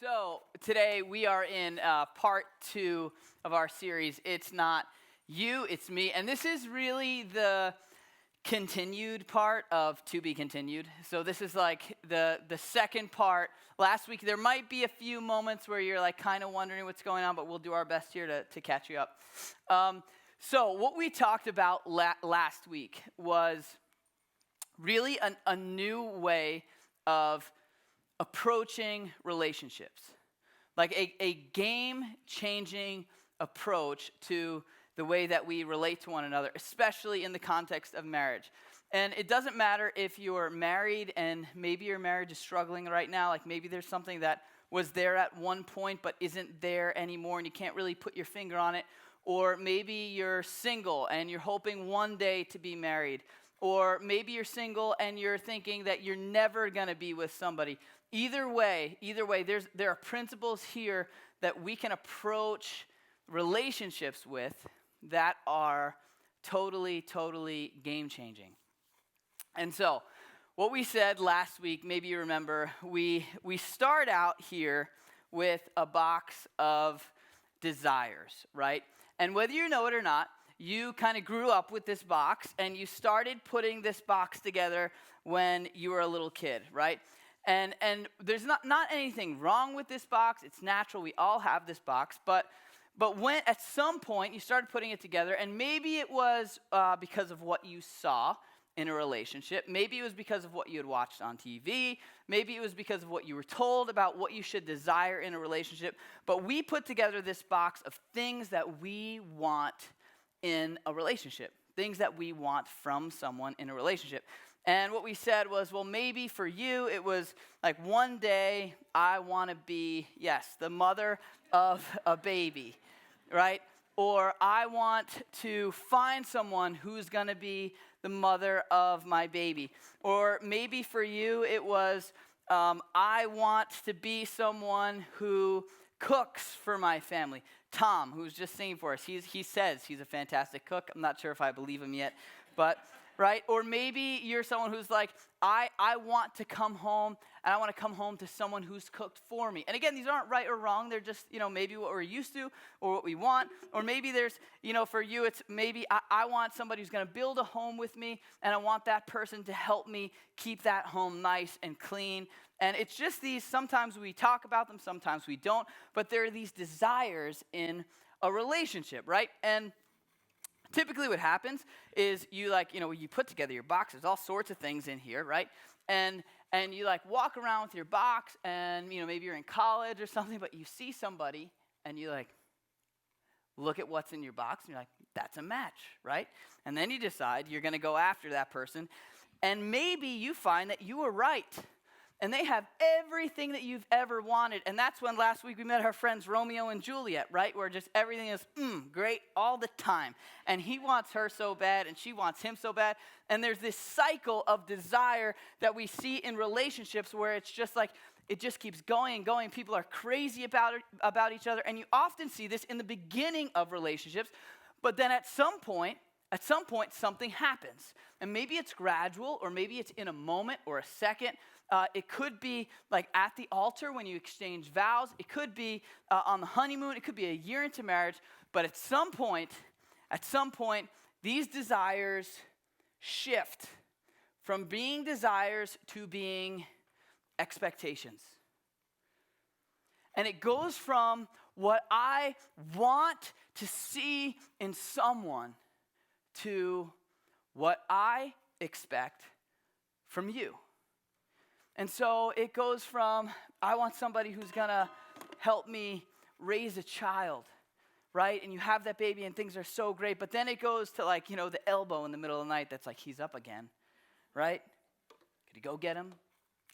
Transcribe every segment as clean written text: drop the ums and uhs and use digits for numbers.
So today we are in part 2 of our series, It's Not You, It's Me. And this is really the continued part of To Be Continued. So this is like the second part. Last week there might be a few moments where you're like kind of wondering what's going on, but we'll do our best here to catch you up. So what we talked about last week was really a new way of approaching relationships, like a game-changing approach to the way that we relate to one another, especially in the context of marriage. And it doesn't matter if you're married and maybe your marriage is struggling right now, like maybe there's something that was there at one point but isn't there anymore and you can't really put your finger on it, or maybe you're single and you're hoping one day to be married, or maybe you're single and you're thinking that you're never going to be with somebody. Either way, there are principles here that we can approach relationships with that are totally game-changing. And so, what we said last week, maybe you remember, we start out here with a box of desires, right? And whether you know it or not, you kind of grew up with this box, and you started putting this box together when you were a little kid, right? And there's not anything wrong with this box. It's natural. We all have this box. But when at some point you started putting it together, and maybe it was because of what you saw in a relationship. Maybe it was because of what you had watched on TV. Maybe it was because of what you were told about what you should desire in a relationship. But we put together this box of things that we want in a relationship, things that we want from someone in a relationship. And what we said was, well, maybe for you, it was like one day I want to be, the mother of a baby, right? Or I want to find someone who's going to be the mother of my baby. Or maybe for you, it was, I want to be someone who cooks for my family. Tom, who's just singing for us, he says he's a fantastic cook. I'm not sure if I believe him yet, but... right? Or maybe you're someone who's like, I want to come home, and I want to come home to someone who's cooked for me. And again, these aren't right or wrong. They're just, maybe what we're used to or what we want. Or maybe there's, for you, it's maybe I want somebody who's going to build a home with me, and I want that person to help me keep that home nice and clean. And it's just these, sometimes we talk about them, sometimes we don't, but there are these desires in a relationship, right? And typically what happens is you you put together your box. There's all sorts of things in here, right? And you walk around with your box, and maybe you're in college or something, but you see somebody and you look at what's in your box and you're like, that's a match, right? And then you decide you're going to go after that person, and maybe you find that you were right. And they have everything that you've ever wanted. And that's when last week we met our friends Romeo and Juliet, right? Where just everything is great all the time. And he wants her so bad, and she wants him so bad. And there's this cycle of desire that we see in relationships where it's just like, it just keeps going and going. People are crazy about each other. And you often see this in the beginning of relationships. But then at some point, something happens. And maybe it's gradual, or maybe it's in a moment or a second. It could be like at the altar when you exchange vows. It could be on the honeymoon. It could be a year into marriage. But at some point, these desires shift from being desires to being expectations. And it goes from what I want to see in someone to what I expect from you. And so it goes from, I want somebody who's going to help me raise a child, right? And you have that baby and things are so great. But then it goes to the elbow in the middle of the night that's like, he's up again, right? Could you go get him?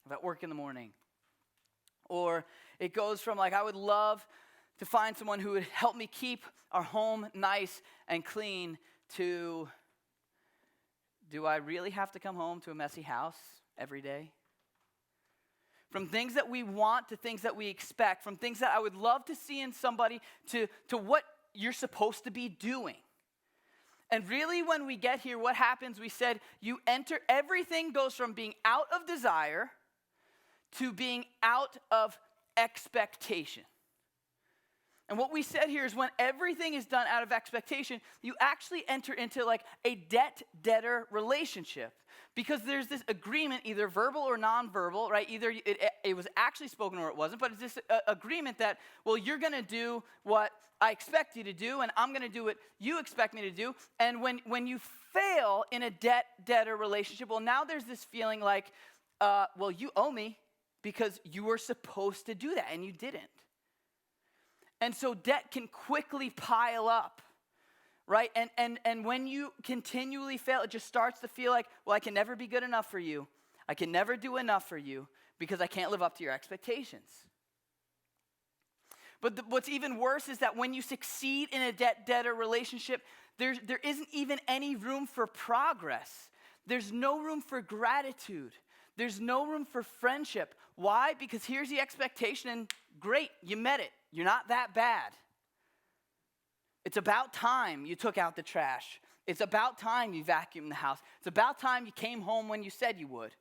I'm at work in the morning. Or it goes from I would love to find someone who would help me keep our home nice and clean to, do I really have to come home to a messy house every day? From things that we want to things that we expect, from things that I would love to see in somebody to what you're supposed to be doing. And really when we get here, what happens, we said, everything goes from being out of desire to being out of expectation. And what we said here is when everything is done out of expectation, you actually enter into like a debt-debtor relationship because there's this agreement, either verbal or nonverbal, right? Either it was actually spoken or it wasn't, but it's this agreement that, well, you're going to do what I expect you to do, and I'm going to do what you expect me to do. And when you fail in a debt-debtor relationship, well, now there's this feeling like, well, you owe me because you were supposed to do that, and you didn't. And so debt can quickly pile up, right? And when you continually fail, it just starts to feel like, well, I can never be good enough for you. I can never do enough for you because I can't live up to your expectations. But what's even worse is that when you succeed in a debt-debtor relationship, there isn't even any room for progress. There's no room for gratitude. There's no room for friendship. Why? Because here's the expectation, and great, you met it. You're not that bad. It's about time you took out the trash. It's about time you vacuumed the house. It's about time you came home when you said you would,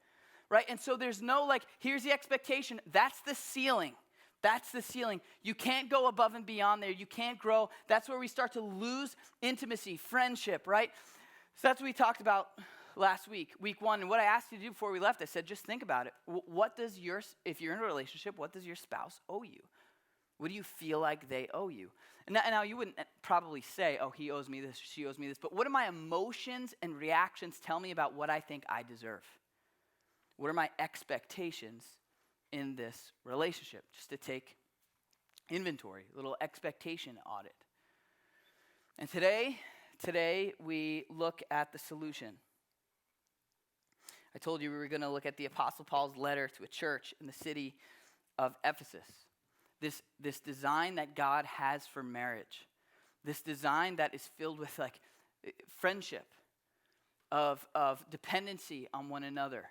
right? And so there's no like, here's the expectation. That's the ceiling. That's the ceiling. You can't go above and beyond there. You can't grow. That's where we start to lose intimacy, friendship, right? So that's what we talked about last week 1. And what I asked you to do before we left, I said, just think about it. If you're in a relationship, what does your spouse owe you? What do you feel like they owe you? And now you wouldn't probably say, oh, he owes me this, she owes me this. But what do my emotions and reactions tell me about what I think I deserve? What are my expectations in this relationship? Just to take inventory, a little expectation audit. And today we look at the solution. I told you we were going to look at the Apostle Paul's letter to a church in the city of Ephesus. This design that God has for marriage. This design that is filled with like friendship, of dependency on one another,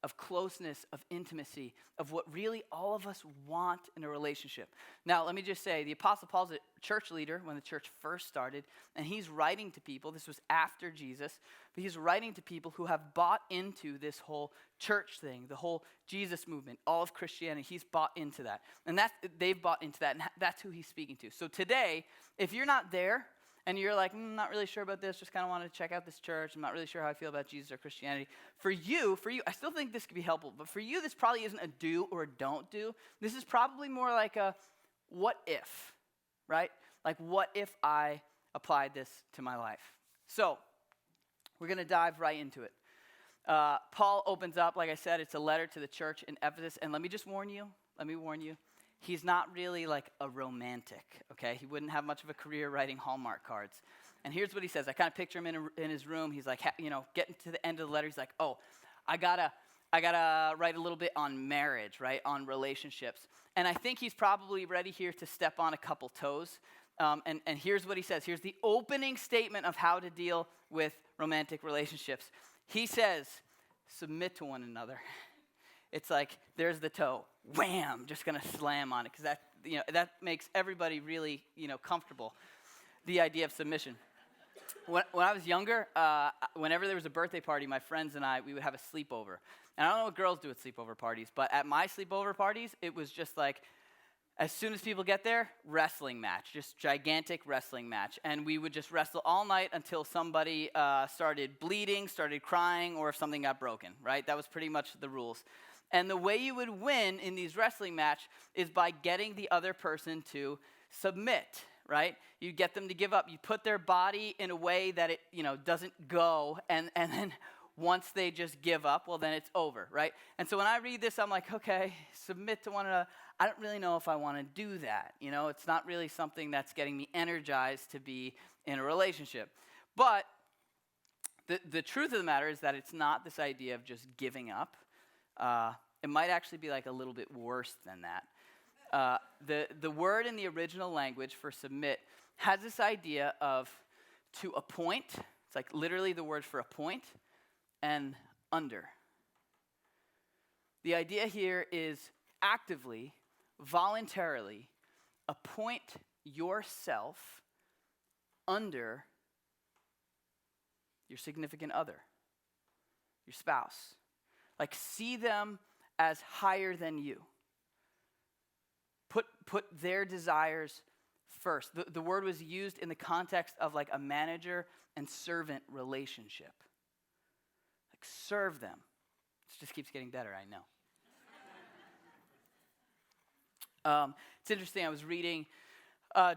of closeness, of intimacy, of what really all of us want in a relationship. Now, let me just say, the Apostle Paul's a church leader when the church first started, and he's writing to people, this was after Jesus, but he's writing to people who have bought into this whole church thing, the whole Jesus movement, all of Christianity. He's bought into that, and they've bought into that, and that's who he's speaking to. So today, if you're not there, and you're like, not really sure about this, just kind of wanted to check out this church, I'm not really sure how I feel about Jesus or Christianity. For you, I still think this could be helpful, but for you, this probably isn't a do or a don't do. This is probably more like a what if, right? Like what if I applied this to my life? So we're going to dive right into it. Paul opens up, like I said, it's a letter to the church in Ephesus, and let me warn you, he's not really like a romantic, okay? He wouldn't have much of a career writing Hallmark cards. And here's what he says. I kind of picture him in his room. He's like, getting to the end of the letter. He's like, oh, I gotta write a little bit on marriage, right? On relationships. And I think he's probably ready here to step on a couple toes. And here's what he says. Here's the opening statement of how to deal with romantic relationships. He says, submit to one another. It's like, there's the toe. Wham! Just going to slam on it because that makes everybody really, comfortable. The idea of submission. When I was younger, whenever there was a birthday party, my friends and we would have a sleepover. And I don't know what girls do at sleepover parties, but at my sleepover parties, it was just like, as soon as people get there, wrestling match, just gigantic wrestling match. And we would just wrestle all night until somebody started bleeding, started crying, or if something got broken, right? That was pretty much the rules. And the way you would win in these wrestling match is by getting the other person to submit, right? You get them to give up. You put their body in a way that it, doesn't go, and then once they just give up, well, then it's over, right? And so when I read this, I'm like, okay, submit to one another. I don't really know if I want to do that. It's not really something that's getting me energized to be in a relationship. But the truth of the matter is that it's not this idea of just giving up. It might actually be like a little bit worse than that. The word in the original language for submit has this idea of to appoint. It's like literally the word for appoint and under. The idea here is actively, voluntarily appoint yourself under your significant other, your spouse. Like see them as higher than you. Put their desires first. The word was used in the context of like a manager and servant relationship. Like serve them. It just keeps getting better, I know. It's interesting, I was reading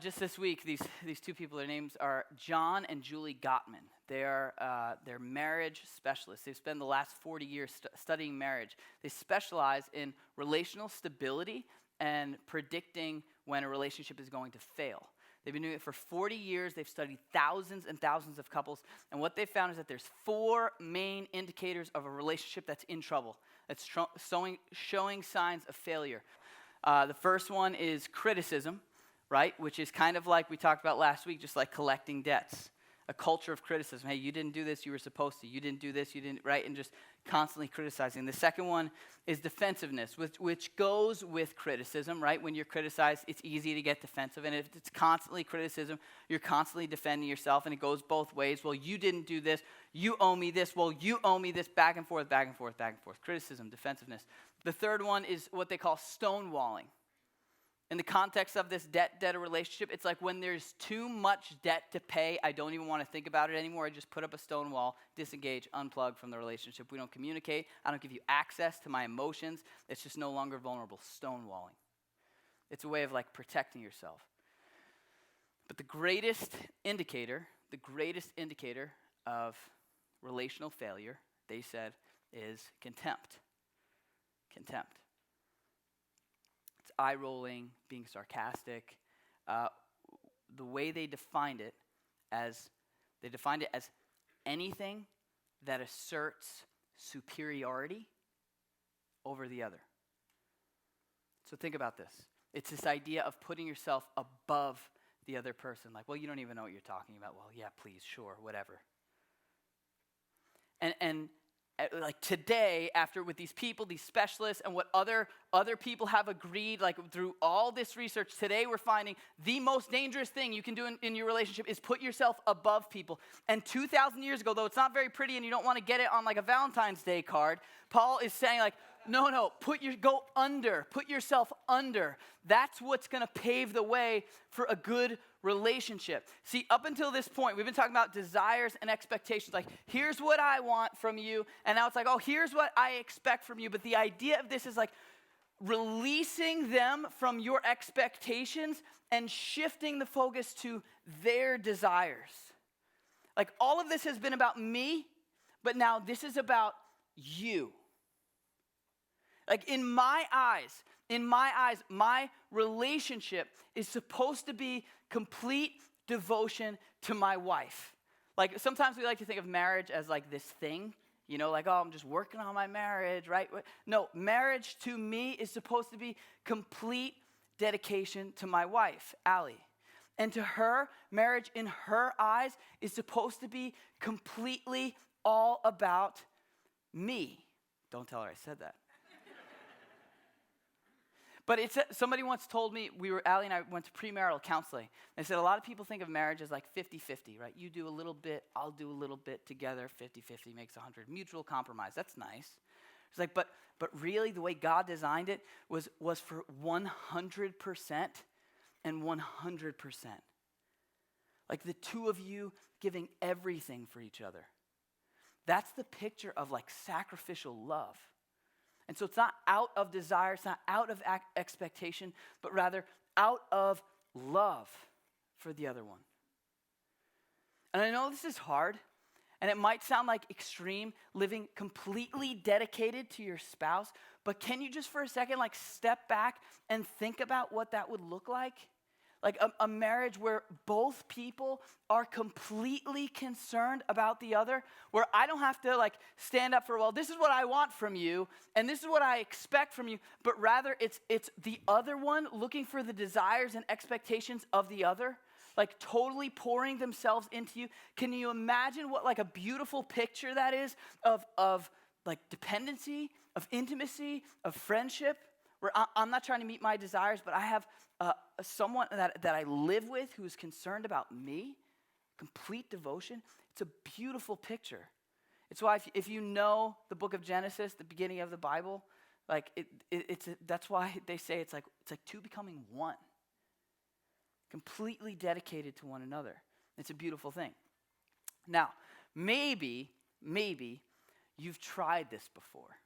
just this week, these two people, their names are John and Julie Gottman. They're marriage specialists. They've spent the last 40 years studying marriage. They specialize in relational stability and predicting when a relationship is going to fail. They've been doing it for 40 years. They've studied thousands and thousands of couples. And what they've found is that there's 4 main indicators of a relationship that's in trouble, that's showing signs of failure. The first one is criticism, right? Which is kind of like we talked about last week, just like collecting debts. A culture of criticism. Hey, you didn't do this, you were supposed to. You didn't do this, you didn't, right? And just constantly criticizing. The second one is defensiveness, which goes with criticism, right? When you're criticized, it's easy to get defensive. And if it's constantly criticism, you're constantly defending yourself, and it goes both ways. Well, you didn't do this. You owe me this. Well, you owe me this. Back and forth, back and forth, back and forth. Criticism, defensiveness. The third one is what they call stonewalling. In the context of this debt-debtor relationship, it's like when there's too much debt to pay, I don't even want to think about it anymore. I just put up a stone wall, disengage, unplug from the relationship. We don't communicate. I don't give you access to my emotions. It's just no longer vulnerable. Stonewalling. It's a way of like protecting yourself. But the greatest indicator of relational failure, they said, is contempt. Contempt. Eye-rolling, being sarcastic. The way they defined it as anything that asserts superiority over the other. So think about this. It's this idea of putting yourself above the other person. Like, well, you don't even know what you're talking about. Well, yeah, please, sure, whatever. And like today, after with these people, these specialists, and what other people have agreed, like through all this research, today we're finding the most dangerous thing you can do in your relationship is put yourself above people. And 2,000 years ago, though it's not very pretty and you don't want to get it on like a Valentine's Day card, Paul is saying like, no, put yourself under. That's what's going to pave the way for a good relationship. See, up until this point, we've been talking about desires and expectations. Like, here's what I want from you. And now it's like, oh, here's what I expect from you. But the idea of this is like releasing them from your expectations and shifting the focus to their desires. Like, all of this has been about me, but now this is about you. Like in my eyes, my relationship is supposed to be complete devotion to my wife. Like sometimes we like to think of marriage as like this thing, you know, like, oh, I'm just working on my marriage, right? No, marriage to me is supposed to be complete dedication to my wife, Allie. And to her, marriage in her eyes is supposed to be completely all about me. Don't tell her I said that. But somebody once told me, Allie and I went to premarital counseling. They said a lot of people think of marriage as like 50-50, right? You do a little bit, I'll do a little bit together. 50-50 makes 100. Mutual compromise, that's nice. It's like, but really the way God designed it was for 100% and 100%. Like the two of you giving everything for each other. That's the picture of like sacrificial love. And so it's not out of desire, it's not out of expectation, but rather out of love for the other one. And I know this is hard, and it might sound like extreme, living completely dedicated to your spouse, but can you just for a second like step back and think about what that would look like? Like a marriage where both people are completely concerned about the other, where I don't have to like stand up for, well, this is what I want from you, and this is what I expect from you, but rather it's the other one looking for the desires and expectations of the other, like totally pouring themselves into you. Can you imagine what like a beautiful picture that is of like dependency, of intimacy, of friendship? Where I'm not trying to meet my desires, but I have someone that I live with who's concerned about me, complete devotion. It's a beautiful picture. It's why if you know the book of Genesis, the beginning of the Bible, Like that's why they say it's like two becoming one, completely dedicated to one another. It's a beautiful thing. Now, maybe you've tried this before,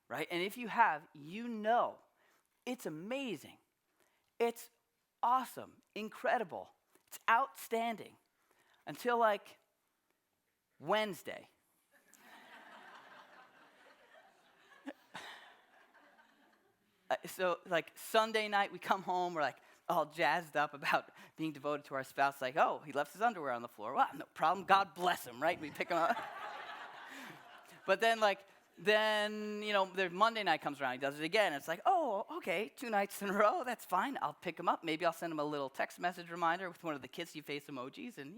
right? And if you have, you know it's amazing. It's awesome, incredible. It's outstanding until like Wednesday. So like Sunday night, we come home, we're like all jazzed up about being devoted to our spouse. Like, oh, he left his underwear on the floor. Well, no problem. God bless him, right? We pick him up. But then there's Monday night comes around. He does it again. It's like, oh, okay, 2 nights in a row. That's fine. I'll pick him up. Maybe I'll send him a little text message reminder with one of the kissy face emojis, and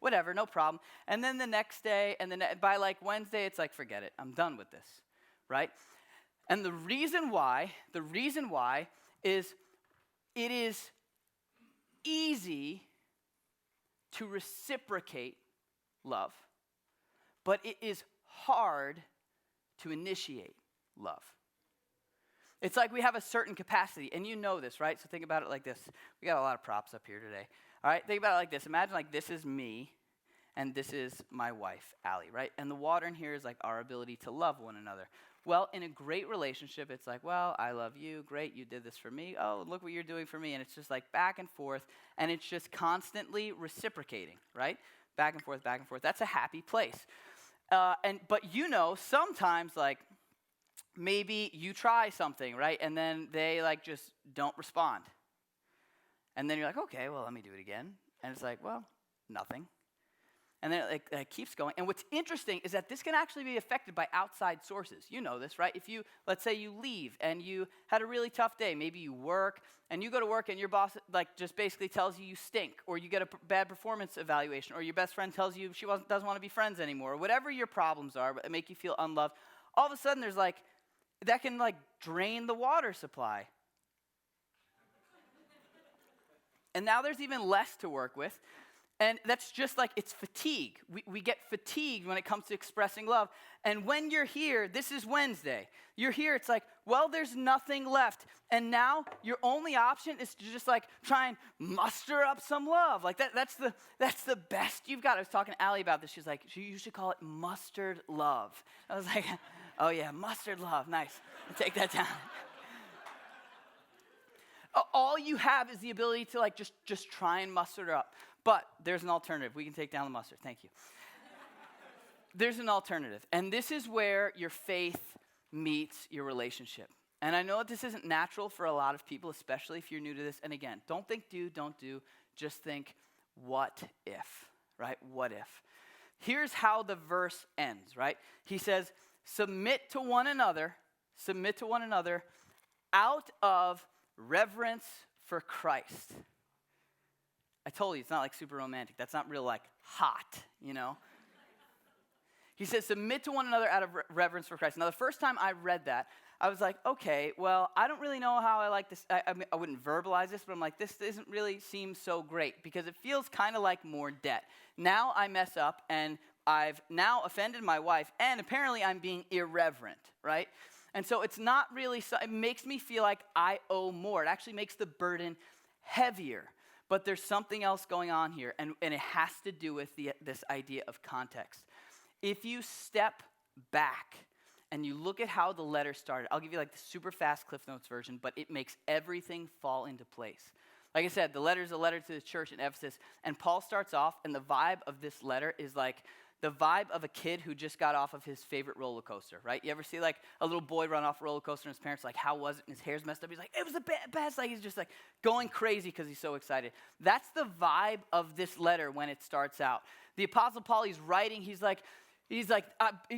whatever, no problem. And then the next day, and then by like Wednesday, it's like, forget it. I'm done with this, right? And the reason why is it is easy to reciprocate love, but it is hard to initiate love. It's like we have a certain capacity, and you know this, right? So think about it like this. We got a lot of props up here today. All right, think about it like this. Imagine like this is me, and this is my wife, Allie, right? And the water in here is like our ability to love one another. Well, in a great relationship, it's like, well, I love you. Great, you did this for me. Oh, look what you're doing for me. And it's just like back and forth, and it's just constantly reciprocating, right? Back and forth, back and forth. That's a happy place. But sometimes like maybe you try something, right? And then they like just don't respond. And then you're like, okay, well, let me do it again. And it's like, well, nothing. And then it keeps going. And what's interesting is that this can actually be affected by outside sources. You know this, right? If let's say you leave and you had a really tough day. Maybe you work and you go to work and your boss like just basically tells you stink, or you get a bad performance evaluation, or your best friend tells you she doesn't want to be friends anymore, or whatever your problems are that make you feel unloved. All of a sudden there's like, that can like drain the water supply. And now there's even less to work with. And that's just like, it's fatigue. We get fatigued when it comes to expressing love. And when you're here, this is Wednesday. You're here, it's like, well, there's nothing left. And now your only option is to just like try and muster up some love. Like that's the best you've got. I was talking to Allie about this. She's like, you should call it mustard love. I was like, oh yeah, mustard love, nice. I'll take that down. All you have is the ability to like just try and muster it up. But there's an alternative. We can take down the mustard. Thank you. There's an alternative. And this is where your faith meets your relationship. And I know that this isn't natural for a lot of people, especially if you're new to this. And again, don't think don't do. Just think, what if, right? What if? Here's how the verse ends, right? He says, submit to one another out of reverence for Christ. I told you, it's not like super romantic. That's not real like hot, He says, submit to one another out of reverence for Christ. Now, the first time I read that, I was like, okay, well, I don't really know how I like this. I mean, I wouldn't verbalize this, but I'm like, this doesn't really seem so great because it feels kind of like more debt. Now I mess up, and I've now offended my wife, and apparently I'm being irreverent, right? And so it's not really, it makes me feel like I owe more. It actually makes the burden heavier. But there's something else going on here, and it has to do with this idea of context. If you step back and you look at how the letter started, I'll give you like the super fast Cliff Notes version, but it makes everything fall into place. Like I said, the letter is a letter to the church in Ephesus, and Paul starts off, and the vibe of this letter is like the vibe of a kid who just got off of his favorite roller coaster, right? You ever see like a little boy run off a roller coaster and his parents like, how was it? And his hair's messed up. He's like, it was the best. Like he's just like going crazy because he's so excited. That's the vibe of this letter when it starts out. The Apostle Paul, he's writing, he's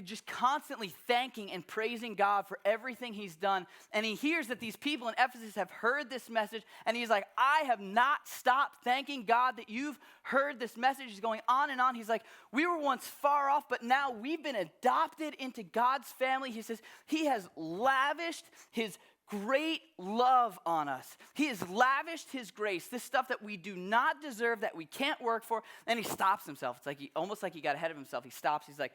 just constantly thanking and praising God for everything he's done. And he hears that these people in Ephesus have heard this message. And he's like, I have not stopped thanking God that you've heard this message. He's going on and on. He's like, we were once far off, but now we've been adopted into God's family. He says, he has lavished his great love on us. He has lavished his grace, this stuff that we do not deserve, that we can't work for, and he stops himself. It's like almost like he got ahead of himself. He stops. He's like,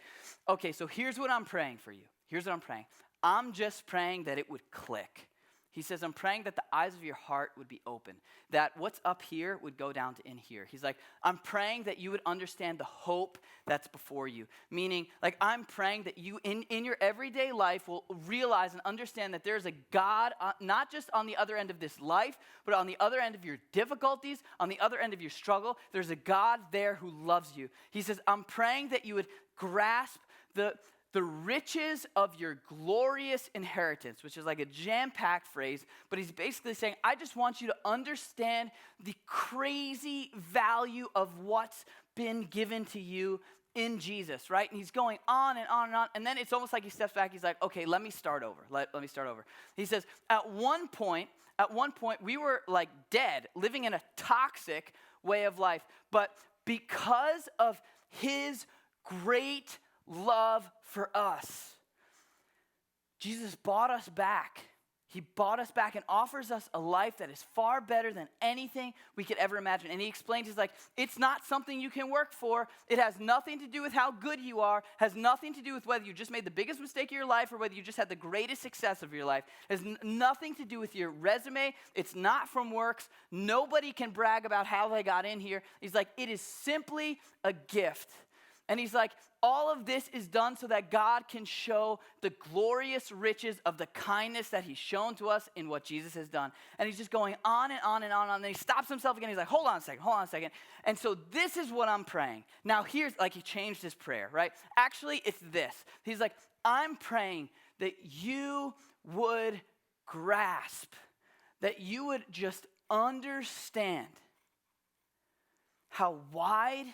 okay, so here's what I'm praying for you. Here's what I'm praying. I'm just praying that it would click. He says, I'm praying that the eyes of your heart would be open, that what's up here would go down to in here. He's like, I'm praying that you would understand the hope that's before you. Meaning, like, I'm praying that you in your everyday life will realize and understand that there's a God, not just on the other end of this life, but on the other end of your difficulties, on the other end of your struggle. There's a God there who loves you. He says, I'm praying that you would grasp the riches of your glorious inheritance, which is like a jam-packed phrase, but he's basically saying, I just want you to understand the crazy value of what's been given to you in Jesus, right? And he's going on and on and on, and then it's almost like he steps back, he's like, okay, let me start over, let me start over. He says, at one point, we were like dead, living in a toxic way of life, but because of his great love for us, Jesus bought us back. He bought us back and offers us a life that is far better than anything we could ever imagine. And he explains, he's like, it's not something you can work for. It has nothing to do with how good you are, has nothing to do with whether you just made the biggest mistake of your life or whether you just had the greatest success of your life. It has nothing to do with your resume. It's not from works. Nobody can brag about how they got in here. He's like, it is simply a gift. And he's like, all of this is done so that God can show the glorious riches of the kindness that he's shown to us in what Jesus has done. And he's just going on and on and on and on. And then he stops himself again. He's like, hold on a second. And so this is what I'm praying. Now here's, like, he changed his prayer, right? Actually, it's this. He's like, I'm praying that you would grasp, that you would just understand how wide,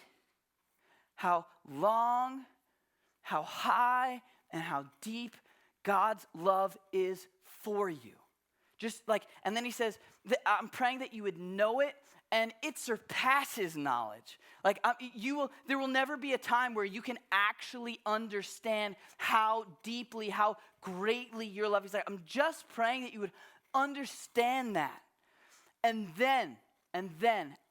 how long, how high, and how deep God's love is for you. Just like, and then he says, I'm praying that you would know it, and it surpasses knowledge. Like, there will never be a time where you can actually understand how deeply, how greatly your love is. Like, I'm just praying that you would understand that. And then,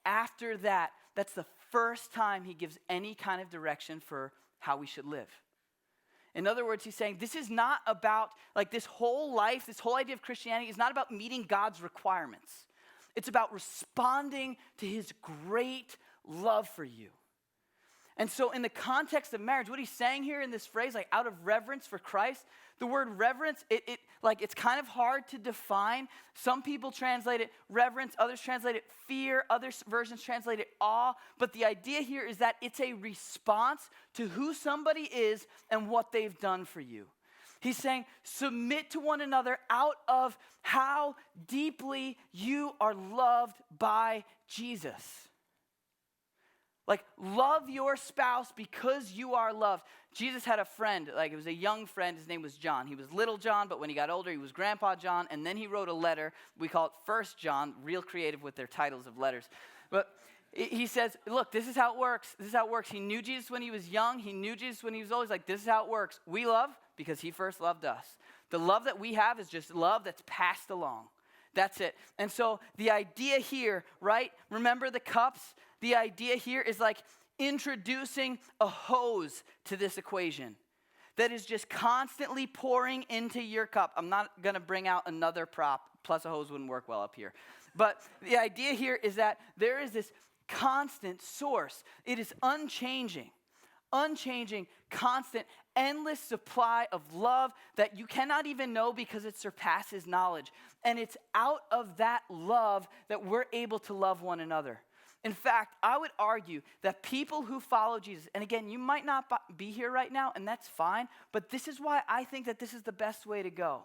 after that, that's the first time he gives any kind of direction for how we should live. In other words, he's saying this is not about, like, this whole life, this whole idea of Christianity is not about meeting God's requirements. It's about responding to his great love for you. And so in the context of marriage, what he's saying here in this phrase, like, out of reverence for Christ, the word reverence, it's kind of hard to define. Some people translate it reverence, others translate it fear, other versions translate it awe. But the idea here is that it's a response to who somebody is and what they've done for you. He's saying, submit to one another out of how deeply you are loved by Jesus. Like, love your spouse because you are loved. Jesus had a friend, like, it was a young friend. His name was John. He was little John, but when he got older, he was Grandpa John. And then he wrote a letter. We call it 1 John, real creative with their titles of letters. But he says, look, this is how it works. This is how it works. He knew Jesus when he was young. He knew Jesus when he was old. He's like, this is how it works. We love because he first loved us. The love that we have is just love that's passed along. That's it. And so the idea here, right? Remember the cups? The idea here is like introducing a hose to this equation that is just constantly pouring into your cup. I'm not going to bring out another prop, plus a hose wouldn't work well up here. But the idea here is that there is this constant source. It is unchanging, constant, endless supply of love that you cannot even know because it surpasses knowledge. And it's out of that love that we're able to love one another. In fact, I would argue that people who follow Jesus, and again, you might not be here right now, and that's fine, but this is why I think that this is the best way to go.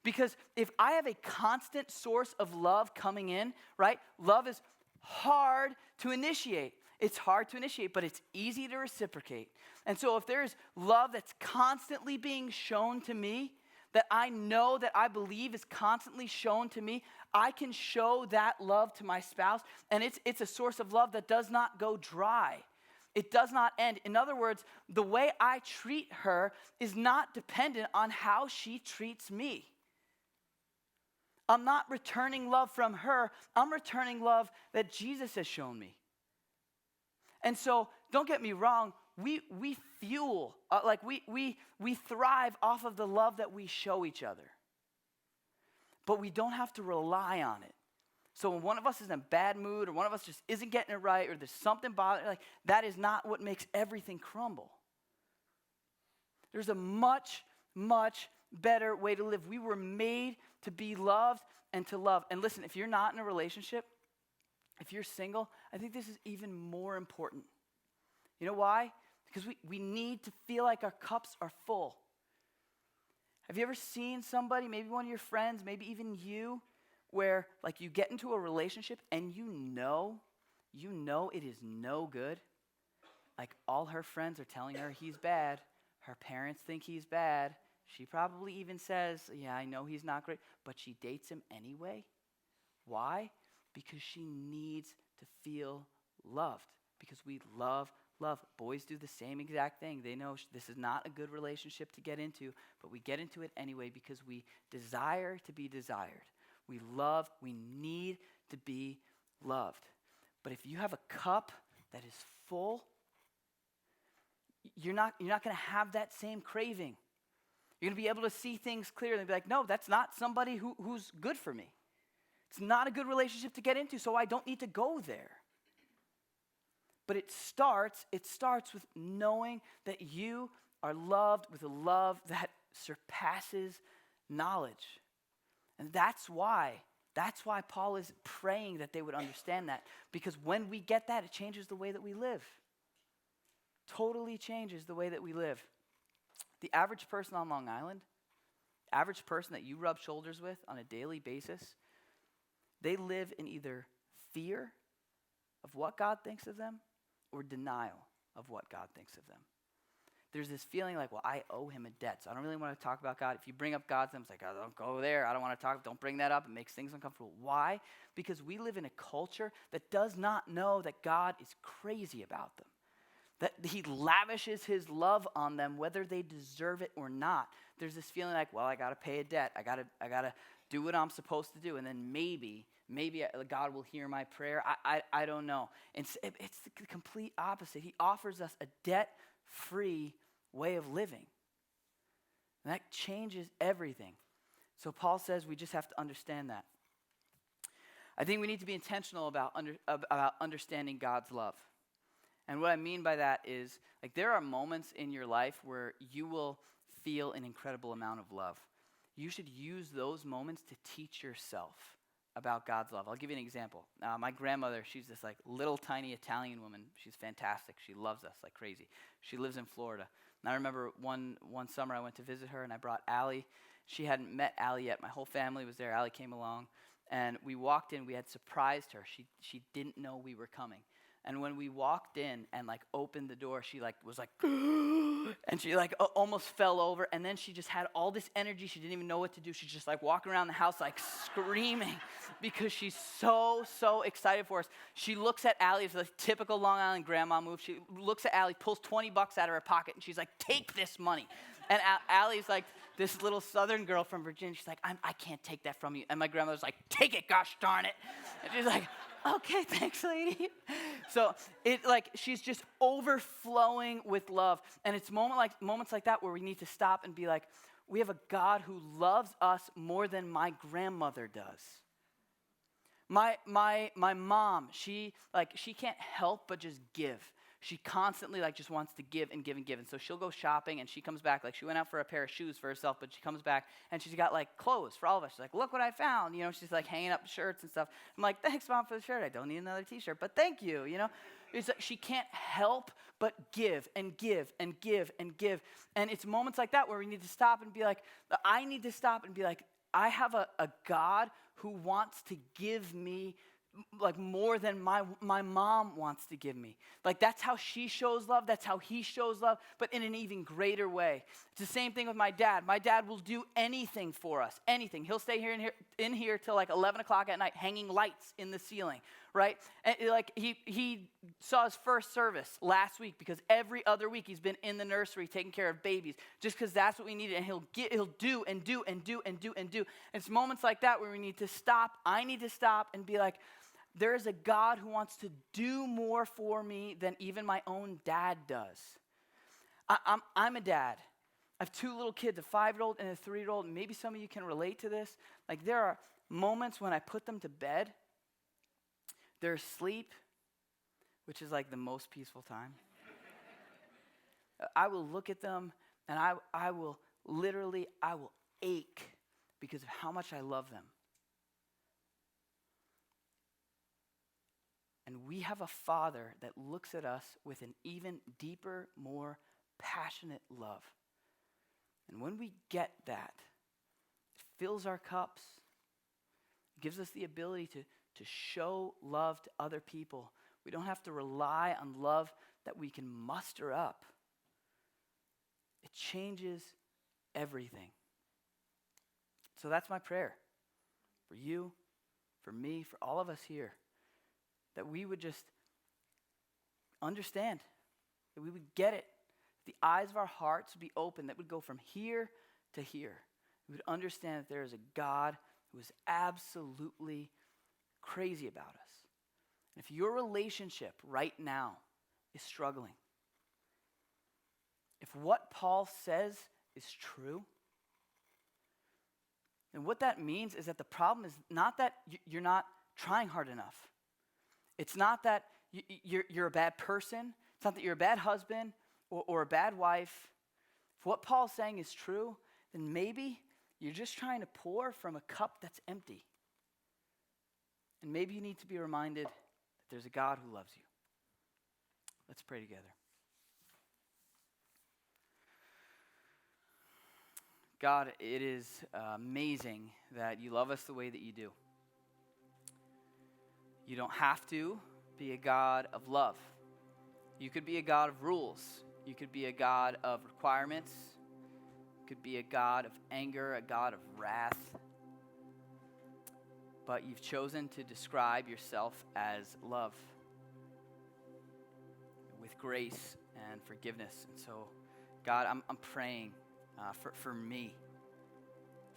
Because if I have a constant source of love coming in, right, love is hard to initiate. It's hard to initiate, but it's easy to reciprocate. And so if there's love that's constantly being shown to me, that I know, that I believe is constantly shown to me, I can show that love to my spouse, and it's a source of love that does not go dry. It does not end. In other words, the way I treat her is not dependent on how she treats me. I'm not returning love from her. I'm returning love that Jesus has shown me. And so, don't get me wrong, we fuel, we thrive off of the love that we show each other. But we don't have to rely on it. So when one of us is in a bad mood or one of us just isn't getting it right or there's something bothering, like that is not what makes everything crumble. There's a much, much better way to live. We were made to be loved and to love. And listen, if you're not in a relationship, if you're single, I think this is even more important. You know why? Because we need to feel like our cups are full. Have you ever seen somebody, maybe one of your friends, maybe even you, where like you get into a relationship and you know it is no good? Like all her friends are telling her he's bad. Her parents think he's bad. She probably even says, yeah, I know he's not great, but she dates him anyway. Why? Because she needs to feel loved. Because we love. Boys do the same exact thing. They know this is not a good relationship to get into, but we get into it anyway because we desire to be desired. We love, we need to be loved. But if you have a cup that is full, you're not going to have that same craving. You're going to be able to see things clearly and be like, no, that's not somebody who's good for me. It's not a good relationship to get into, so I don't need to go there. But it starts with knowing that you are loved with a love that surpasses knowledge. And that's why Paul is praying that they would understand that. Because when we get that, it changes the way that we live. Totally changes the way that we live. The average person on Long Island, average person that you rub shoulders with on a daily basis, they live in either fear of what God thinks of them or denial of what God thinks of them. There's this feeling like, well, I owe him a debt, so I don't really want to talk about God. If you bring up God's name, it's like, oh, don't go there. I don't want to talk. Don't bring that up. It makes things uncomfortable. Why? Because we live in a culture that does not know that God is crazy about them, that he lavishes his love on them whether they deserve it or not. There's this feeling like, well, I got to pay a debt. I got to do what I'm supposed to do, and then maybe God will hear my prayer. I don't know. It's the complete opposite. He offers us a debt-free way of living. And that changes everything. So Paul says we just have to understand that. I think we need to be intentional about understanding God's love. And what I mean by that is, like, there are moments in your life where you will feel an incredible amount of love. You should use those moments to teach yourself about God's love. I'll give you an example. My grandmother, she's this like little tiny Italian woman. She's fantastic. She loves us like crazy. She lives in Florida. And I remember one summer I went to visit her and I brought Allie. She hadn't met Allie yet. My whole family was there. Allie came along and we walked in. We had surprised her. She didn't know we were coming. And when we walked in and like opened the door, she like was like, and she like almost fell over. And then she just had all this energy. She didn't even know what to do. She's just like walking around the house like screaming because she's so excited for us. She looks at Allie. It's a typical Long Island grandma move. She looks at Allie, pulls $20 out of her pocket, and she's like, take this money. And Allie's like this little Southern girl from Virginia. She's like, I can't take that from you. And my grandmother's like, take it, gosh darn it. And she's like, okay, thanks, lady. So she's just overflowing with love. And it's moments like that where we need to stop and be like, we have a God who loves us more than my grandmother does. My mom, she can't help but just give. She constantly just wants to give and give and give. And so she'll go shopping and she comes back, she went out for a pair of shoes for herself, but she comes back and she's got clothes for all of us. She's like, look what I found. She's hanging up shirts and stuff. I'm like, thanks, Mom, for the shirt. I don't need another t-shirt, but thank you, It's like she can't help but give and give and give and give. And it's moments like that where we need to stop and be like, I need to stop and be like, I have a God who wants to give me more than my mom wants to give me. That's how she shows love. That's how he shows love, but in an even greater way. It's the same thing with my dad. My dad will do anything for us, anything. He'll stay in here till 11 o'clock at night, hanging lights in the ceiling, right? And he saw his first service last week because every other week he's been in the nursery taking care of babies just because that's what we needed. And he'll do and do and do and do and do. And it's moments like that where we need to stop. I need to stop and be like, there is a God who wants to do more for me than even my own dad does. I'm a dad. I have two little kids, a 5-year-old and a 3-year-old. And maybe some of you can relate to this. Like there are moments when I put them to bed, they're asleep, which is like the most peaceful time. I will look at them and I will ache because of how much I love them. And we have a Father that looks at us with an even deeper, more passionate love. And when we get that, it fills our cups, gives us the ability to show love to other people. We don't have to rely on love that we can muster up. It changes everything. So that's my prayer for you, for me, for all of us here, that we would just understand, that we would get it. The eyes of our hearts would be open, that would go from here to here. We would understand that there is a God who is absolutely crazy about us. And if your relationship right now is struggling, if what Paul says is true, then what that means is that the problem is not that you're not trying hard enough. It's not that you're a bad person. It's not that you're a bad husband or a bad wife. If what Paul's saying is true, then maybe you're just trying to pour from a cup that's empty. And maybe you need to be reminded that there's a God who loves you. Let's pray together. God, it is amazing that you love us the way that you do. You don't have to be a God of love. You could be a God of rules. You could be a God of requirements. You could be a God of anger, a God of wrath. But you've chosen to describe yourself as love with grace and forgiveness. And so, God, I'm praying for me,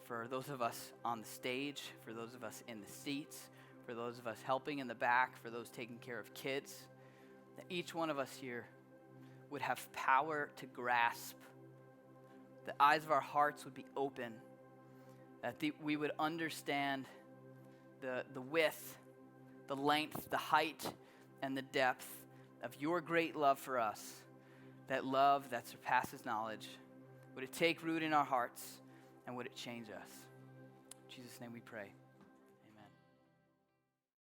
for those of us on the stage, for those of us in the seats, for those of us helping in the back, for those taking care of kids, that each one of us here would have power to grasp. The eyes of our hearts would be open, that we would understand the width, the length, the height, and the depth of your great love for us, that love that surpasses knowledge. Would it take root in our hearts, and would it change us? In Jesus' name we pray.